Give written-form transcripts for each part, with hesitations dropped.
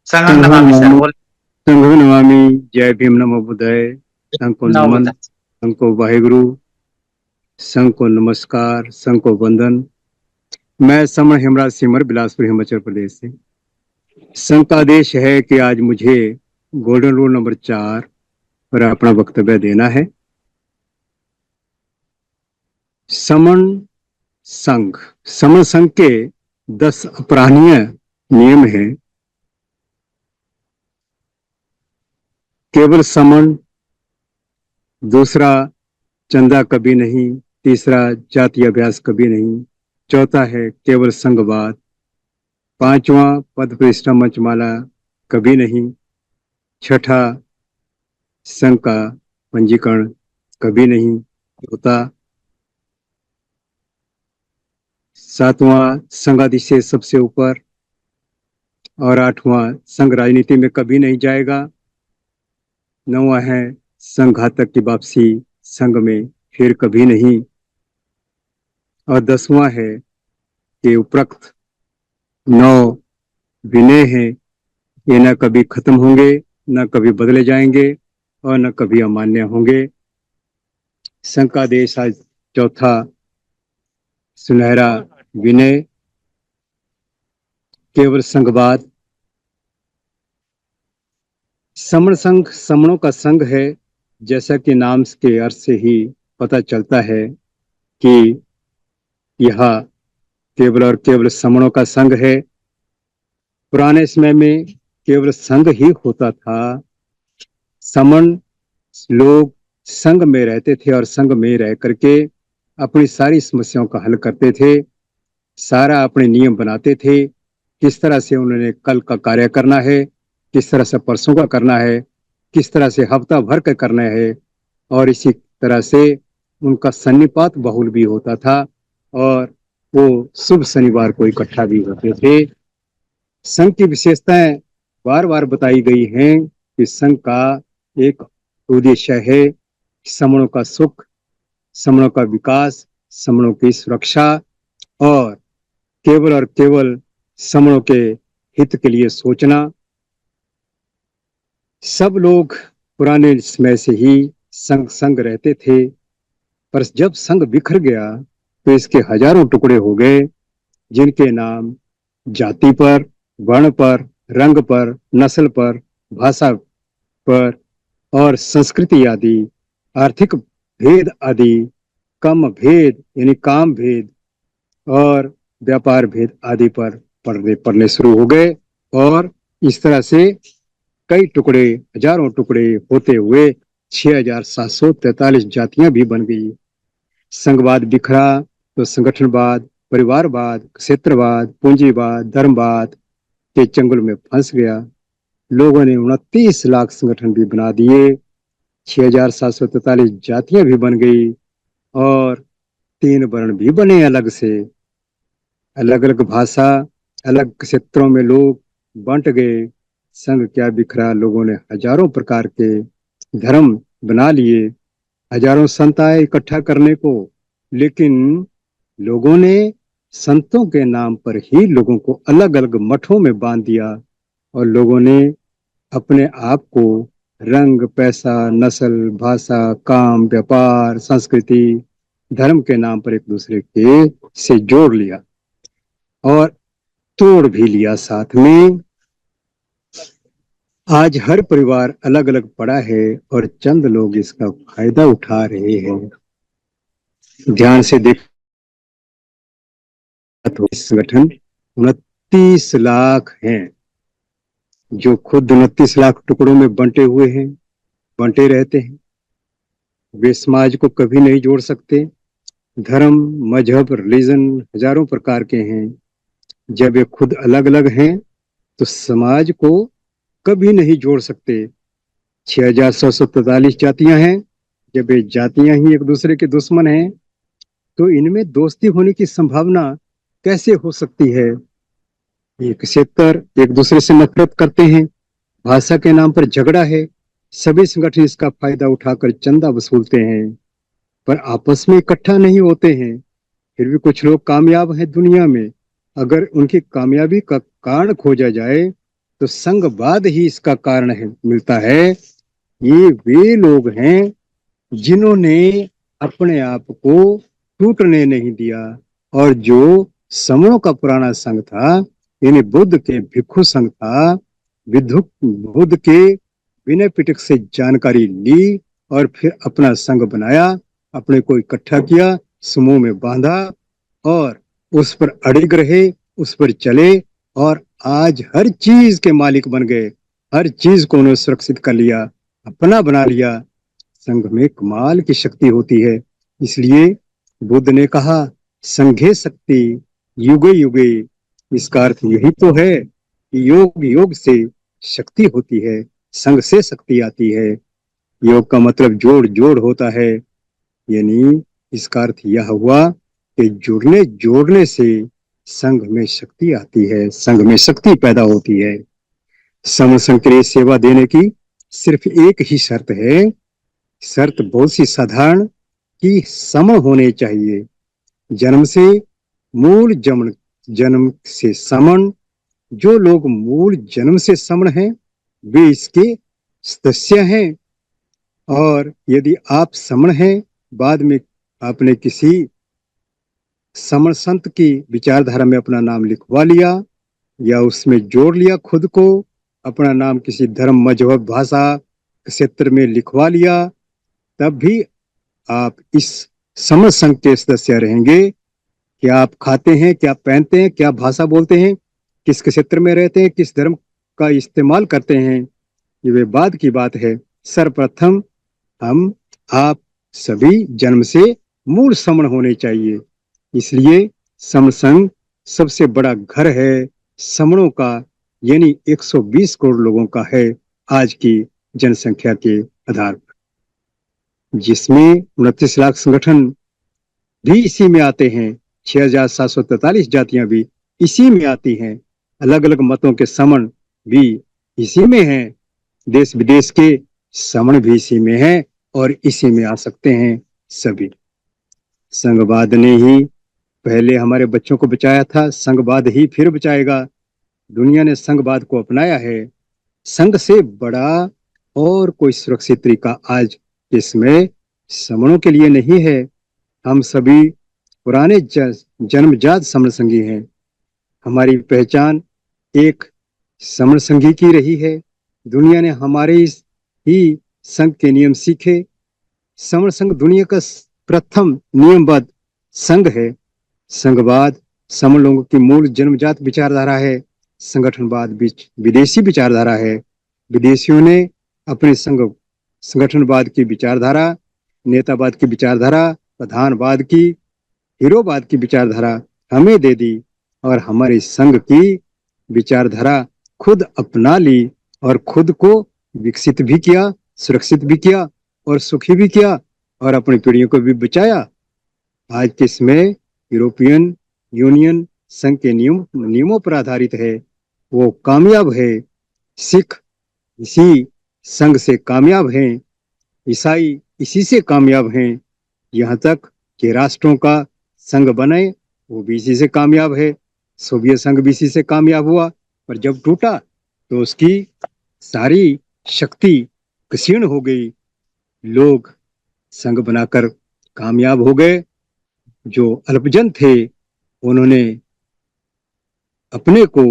संघ संघो नमामि सर नमामि। बोल। संघो नमामि। जय भीम, नमो बुद्धाय। संघ को नौ नमन, बुद्धा। संघ को वाहेगुरु, संघ को नमस्कार, संघ को वंदन। मैं समण हेमराज सिमर, बिलासपुर, हिमाचल प्रदेश से। संघ का आदेश है कि आज मुझे गोल्डन रूल नंबर 4 पर अपना वक्तव्य देना है। समण संघ। समण संघ के 10 अपराहनीय नियम हैं। केवल समण, दूसरा चंदा कभी नहीं, तीसरा जाति अभ्यास कभी नहीं, चौथा है केवल संघवाद, पांचवा पद प्रतिष्ठा मंचमाला कभी नहीं, छठा संघ का पंजीकरण कभी नहीं होता, सातवां संघ अधिशेष सबसे ऊपर, और आठवां संघ राजनीति में कभी नहीं जाएगा, नौवां है संघ घातक की वापसी संघ में फिर कभी नहीं, और 10वां है कि उपरोक्त 9 विनय है, ये न कभी खत्म होंगे, न कभी बदले जाएंगे और न कभी अमान्य होंगे। संघ का आदेश आज चौथा सुनहरा विनय, केवल संघवाद। समण संघ समणों का संघ है, जैसा कि नाम के अर्थ से ही पता चलता है कि यह केवल और केवल समणों का संघ है। पुराने समय में केवल संघ ही होता था। समण लोग संघ में रहते थे और संघ में रह करके अपनी सारी समस्याओं का हल करते थे, सारा अपने नियम बनाते थे, किस तरह से उन्होंने कल का कार्य करना है, किस तरह से परसों का करना है, किस तरह से हफ्ता भर का करना है, और इसी तरह से उनका सन्निपात बहुल भी होता था और वो शुभ शनिवार को इकट्ठा भी होते थे। संघ की विशेषताएं बार बार बताई गई हैं कि संघ का एक उद्देश्य है समणों का सुख, समणों का विकास, समणों की सुरक्षा और केवल और केवल समणों के हित के लिए सोचना। सब लोग पुराने समय से ही संघ संघ रहते थे, पर जब संघ बिखर गया तो इसके हजारों टुकड़े हो गए, जिनके नाम जाति पर, वर्ण पर, रंग पर, नस्ल पर, भाषा पर और संस्कृति आदि, आर्थिक भेद आदि, कम भेद यानी काम भेद और व्यापार भेद आदि पर पड़ने शुरू हो गए, और इस तरह से कई टुकड़े, हजारों टुकड़े होते हुए 6,743 जातियां भी बन गई। संघवाद बिखरा तो संगठनवाद, परिवारवाद, क्षेत्रवाद, पूंजीवाद, धर्मवाद के चंगुल में फंस गया। लोगों ने 29 लाख संगठन भी बना दिए, 6,743 जातियां भी बन गई और 3 वर्ण भी बने अलग से। अलग अलग भाषा, अलग क्षेत्रों में लोग बंट गए। संघ क्या बिखरा, लोगों ने हजारों प्रकार के धर्म बना लिए, हजारों संत आए इकट्ठा करने को, लेकिन लोगों ने संतों के नाम पर ही लोगों को अलग अलग मठों में बांध दिया और लोगों ने अपने आप को रंग, पैसा, नस्ल, भाषा, काम, व्यापार, संस्कृति, धर्म के नाम पर एक दूसरे के से जोड़ लिया और तोड़ भी लिया साथ में। आज हर परिवार अलग अलग पड़ा है और चंद लोग इसका फायदा उठा रहे हैं। ध्यान से देखा तो संगठन 29 लाख हैं, जो खुद 29 लाख टुकड़ों में बंटे हुए हैं, बंटे रहते हैं। वे समाज को कभी नहीं जोड़ सकते। धर्म, मजहब, रिलीजन हजारों प्रकार के हैं। जब वे खुद अलग अलग हैं तो समाज को कभी नहीं जोड़ सकते। 6,743 जातियां हैं। जब ये जातियां ही एक दूसरे के दुश्मन हैं तो इनमें दोस्ती होने की संभावना कैसे हो सकती है। एक क्षेत्र एक दूसरे से नफरत करते हैं, भाषा के नाम पर झगड़ा है, सभी संगठन इसका फायदा उठाकर चंदा वसूलते हैं, पर आपस में इकट्ठा नहीं होते हैं। फिर भी कुछ लोग कामयाब हैं दुनिया में। अगर उनकी कामयाबी का कारण खोजा जाए तो संघवाद ही इसका कारण है, मिलता है। ये वे लोग हैं जिन्होंने अपने आप को टूटने नहीं दिया, और जो समणों का पुराना संघ था, यानी बुद्ध के भिक्षु संघ था, बुद्ध के विनय पिटक से जानकारी ली और फिर अपना संघ बनाया, अपने को इकट्ठा किया, समूह में बांधा और उस पर अड़िग रहे, उस पर चले, और आज हर चीज के मालिक बन गए। हर चीज को उन्होंने सुरक्षित कर लिया, अपना बना लिया। संघ में कमाल की शक्ति होती है। इसलिए बुद्ध ने कहा, संघे शक्ति युगे युगे। इसका अर्थ यही तो है कि योग योग से शक्ति होती है, संघ से शक्ति आती है। योग का मतलब जोड़ जोड़ होता है, यानी इसका अर्थ यह हुआ कि जुड़ने जोड़ने से संघ में शक्ति आती है, संघ में शक्ति पैदा होती है। सम संघ के लिए सेवा देने की सिर्फ एक ही शर्त है, शर्त बहुत सी साधारण, कि सम होने चाहिए। जन्म से मूल जन्म से समण। जो लोग मूल जन्म से समण हैं वे इसके सदस्य हैं, और यदि आप समण हैं, बाद में आपने किसी समण संत की विचारधारा में अपना नाम लिखवा लिया या उसमें जोड़ लिया खुद को, अपना नाम किसी धर्म मजहब भाषा क्षेत्र में लिखवा लिया, तब भी आप इस समण संघ के सदस्य रहेंगे। क्या आप खाते हैं, क्या पहनते हैं, क्या भाषा बोलते हैं, किस क्षेत्र में रहते हैं, किस धर्म का इस्तेमाल करते हैं, ये वे बाद की बात है। सर्वप्रथम हम आप सभी जन्म से मूल समण होने चाहिए। इसलिए सम संघ सबसे बड़ा घर है समणों का, यानी 120 करोड़ लोगों का है आज की जनसंख्या के आधार पर, जिसमें 29 लाख संगठन भी इसी में आते हैं। 6,743 जातियां भी इसी में आती हैं। अलग अलग मतों के समण भी इसी में हैं। देश विदेश के समण भी इसी में हैं और इसी में आ सकते हैं सभी। संघवाद ने ही पहले हमारे बच्चों को बचाया था, संघवाद ही फिर बचाएगा। दुनिया ने संघवाद को अपनाया है। संघ से बड़ा और कोई सुरक्षित तरीका आज इसमें समणों के लिए नहीं है। हम सभी पुराने जन्मजात समण संघी हैं। हमारी पहचान एक समण संघी की रही है। दुनिया ने हमारे ही संघ के नियम सीखे। समण संघ दुनिया का प्रथम नियमबद्ध संघ है। संघवाद समण लोगों की मूल जन्मजात विचारधारा है। संगठनवाद विदेशी विचारधारा है। विदेशियों ने अपने संगठनवाद की विचारधारा, नेतावाद की विचारधारा, प्रधानवाद की, हीरोवाद की विचारधारा हमें दे दी और हमारे संघ की विचारधारा खुद अपना ली और खुद को विकसित भी किया, सुरक्षित भी किया और सुखी भी किया और अपनी पीढ़ियों को भी बचाया। आज के इसमें यूरोपियन यूनियन संघ के नियमों पर आधारित है, वो कामयाब है। सिख इसी संघ से कामयाब हैं, ईसाई इसी से कामयाब हैं, यहाँ तक कि राष्ट्रों का संघ बने वो भी इसी से कामयाब है। सोवियत संघ भी इसी से कामयाब हुआ, पर जब टूटा तो उसकी सारी शक्ति क्षीण हो गई। लोग संघ बनाकर कामयाब हो गए। जो अल्पजन थे उन्होंने अपने को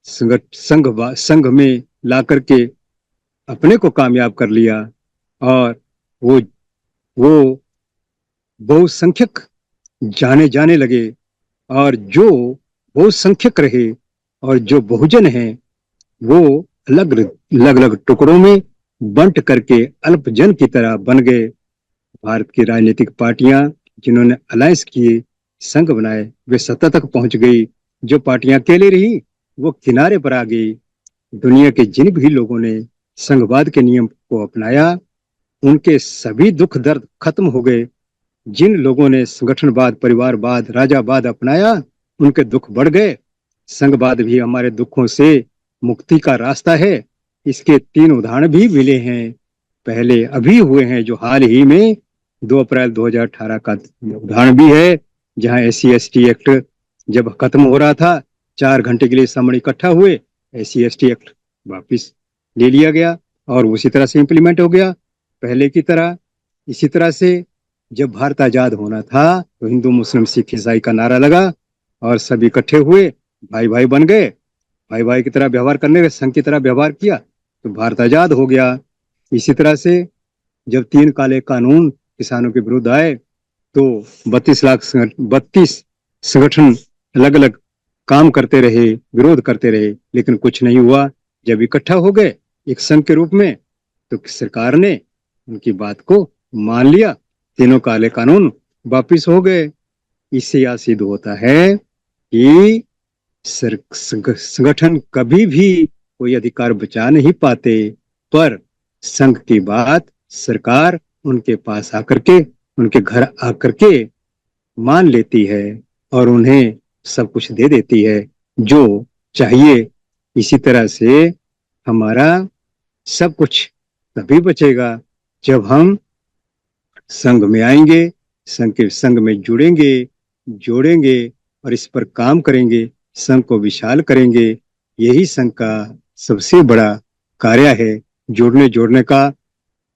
संघ में ला करके अपने को कामयाब कर लिया और वो बहुसंख्यक जाने लगे, और जो बहुसंख्यक रहे और जो बहुजन हैं वो अलग अलग टुकड़ों में बंट करके अल्पजन की तरह बन गए। भारत की राजनीतिक पार्टियां जिन्होंने अलायंस किए, संघ बनाए, वे सत्ता तक पहुंच गई। जो पार्टियां अकेले रही वो किनारे पर आ गई। दुनिया के जिन भी लोगों ने संघवाद के नियम को अपनाया उनके सभी दुख दर्द खत्म हो गए। जिन लोगों ने संगठनवाद, परिवारवाद, राजावाद अपनाया उनके दुख बढ़ गए। संघवाद भी हमारे दुखों से मुक्ति का रास्ता है। इसके 3 उदाहरण भी मिले हैं, पहले अभी हुए हैं, जो हाल ही में 2 अप्रैल 2018 का उदाहरण भी है, जहां SC/ST एक्ट जब खत्म हो रहा था, 4 घंटे के लिए समण इकट्ठा हुए, SC/ST एक्ट वापिस ले लिया गया और उसी तरह से इम्प्लीमेंट हो गया पहले की तरह। इसी तरह से जब भारत आजाद होना था तो हिंदू मुस्लिम सिख ईसाई का नारा लगा और सब इकट्ठे हुए, भाई भाई बन गए, भाई भाई की तरह व्यवहार करने के संघ की तरह व्यवहार किया तो भारत आजाद हो गया। इसी तरह से जब 3 काले कानून किसानों के विरुद्ध आए तो 32 संगठन अलग अलग काम करते रहे, विरोध करते रहे, लेकिन कुछ नहीं हुआ। जब इकट्ठा हो गए एक संघ के रूप में तो सरकार ने उनकी बात को मान लिया, 3 काले कानून वापिस हो गए। इससे यह सिद्ध होता है कि संगठन कभी भी कोई अधिकार बचा नहीं पाते, पर संघ की बात सरकार उनके पास आकर के, उनके घर आकर के मान लेती है और उन्हें सब कुछ दे देती है जो चाहिए। इसी तरह से हमारा सब कुछ तभी बचेगा जब हम संघ में आएंगे, संघ में जुड़ेंगे, जोड़ेंगे और इस पर काम करेंगे, संघ को विशाल करेंगे। यही संघ का सबसे बड़ा कार्य है, जोड़ने जोड़ने का।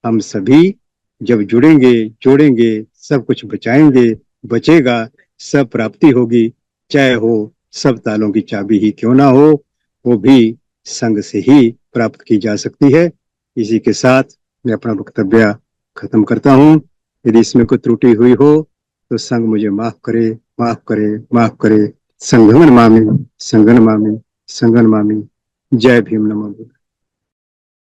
हम सभी जब जुड़ेंगे, जोड़ेंगे, सब कुछ बचाएंगे, बचेगा, सब प्राप्ति होगी, चाहे हो सब तालों की चाबी ही क्यों ना हो, वो भी संघ से ही प्राप्त की जा सकती है। इसी के साथ मैं अपना वक्तव्य खत्म करता हूँ। यदि इसमें कोई त्रुटि हुई हो तो संघ मुझे माफ करे, माफ करे, माफ करे। संघन मामी, संघन मामी, संघन मामी। जय भीम, नमो बुद्धाय।